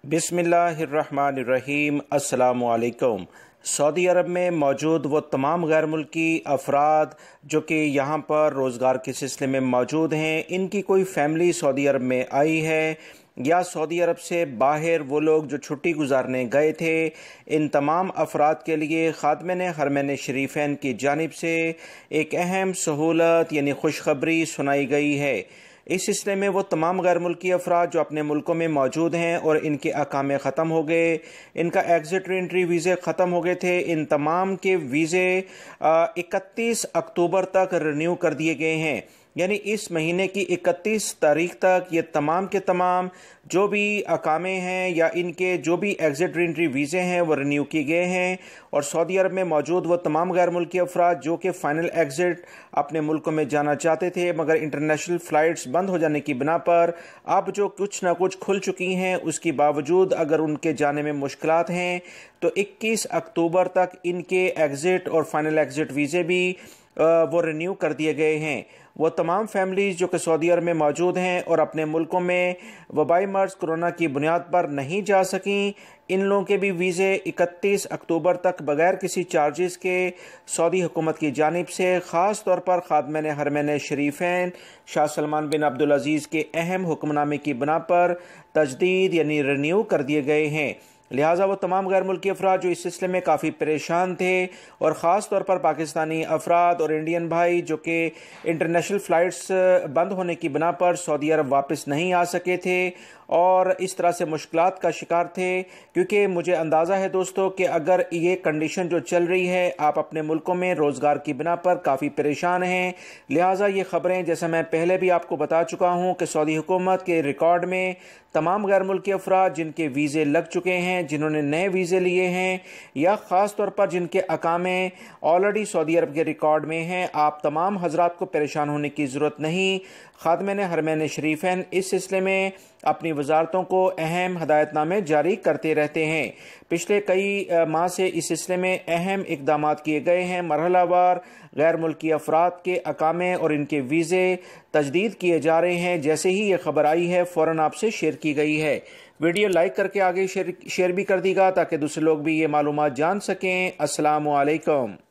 بسم اللہ الرحمن الرحیم۔ السلام علیکم۔ سعودی عرب میں موجود وہ تمام غیر ملکی افراد جو کہ یہاں پر روزگار کے سلسلے میں موجود ہیں، ان کی کوئی فیملی سعودی عرب میں آئی ہے یا سعودی عرب سے باہر وہ لوگ جو چھٹی گزارنے گئے تھے، ان تمام افراد کے لیے خادمین حرمین شریفین کی جانب سے ایک اہم سہولت یعنی خوشخبری سنائی گئی ہے۔ اس سلسلے میں وہ تمام غیر ملکی افراد جو اپنے ملکوں میں موجود ہیں اور ان کے اقامے ختم ہو گئے، ان کا ایگزٹ ری انٹری ویزے ختم ہو گئے تھے، ان تمام کے ویزے 31 اکتوبر تک رینیو کر دیے گئے ہیں۔ یعنی اس مہینے کی 31 تاریخ تک یہ تمام کے تمام جو بھی اقامے ہیں یا ان کے جو بھی ایگزٹ ری انٹری ویزے ہیں وہ رینیو کیے گئے ہیں، اور سعودی عرب میں موجود وہ تمام غیر ملکی افراد جو کہ فائنل ایگزٹ اپنے ملکوں میں جانا چاہتے تھے مگر انٹرنیشنل فلائٹس بند ہو جانے کی بنا پر اب جو کچھ نہ کچھ کھل چکی ہیں، اس کی باوجود اگر ان کے جانے میں مشکلات ہیں تو 21 اکتوبر تک ان کے ایگزٹ اور فائنل ایگزٹ ویزے بھی وہ رینیو کر دیے گئے ہیں۔ وہ تمام فیملیز جو کہ سعودی عرب میں موجود ہیں اور اپنے ملکوں میں وبائی مرض کرونا کی بنیاد پر نہیں جا سکیں، ان لوگوں کے بھی ویزے 31 اکتوبر تک بغیر کسی چارجز کے سعودی حکومت کی جانب سے خاص طور پر خادمین حرمین شریفین شاہ سلمان بن عبدالعزیز کے اہم حکم نامے کی بنا پر تجدید یعنی رینیو کر دیے گئے ہیں۔ لہٰذا وہ تمام غیر ملکی افراد جو اس سلسلے میں کافی پریشان تھے اور خاص طور پر پاکستانی افراد اور انڈین بھائی جو کہ انٹرنیشنل فلائٹس بند ہونے کی بنا پر سعودی عرب واپس نہیں آ سکے تھے اور اس طرح سے مشکلات کا شکار تھے، کیونکہ مجھے اندازہ ہے دوستو کہ اگر یہ کنڈیشن جو چل رہی ہے آپ اپنے ملکوں میں روزگار کی بنا پر کافی پریشان ہیں، لہٰذا یہ خبریں جیسا میں پہلے بھی آپ کو بتا چکا ہوں کہ سعودی حکومت کے ریکارڈ میں تمام غیر ملکی افراد جن کے ویزے لگ چکے ہیں، جنہوں نے نئے ویزے لیے ہیں یا خاص طور پر جن کے اقامے آلریڈی سعودی عرب کے ریکارڈ میں ہیں، آپ تمام حضرات کو پریشان ہونے کی ضرورت نہیں۔ خادمین حرمین شریفین اس سلسلے میں اپنی وزارتوں کو اہم ہدایت نامے جاری کرتے رہتے ہیں۔ پچھلے کئی ماہ سے اس سلسلے میں اہم اقدامات کیے گئے ہیں، مرحلہ وار غیر ملکی افراد کے اقامے اور ان کے ویزے تجدید کیے جا رہے ہیں۔ جیسے ہی یہ خبر آئی ہے فوراً آپ سے شیئر کی گئی ہے۔ ویڈیو لائک کر کے آگے شیئر بھی کر دیگا تاکہ دوسرے لوگ بھی یہ معلومات جان سکیں۔ السلام علیکم۔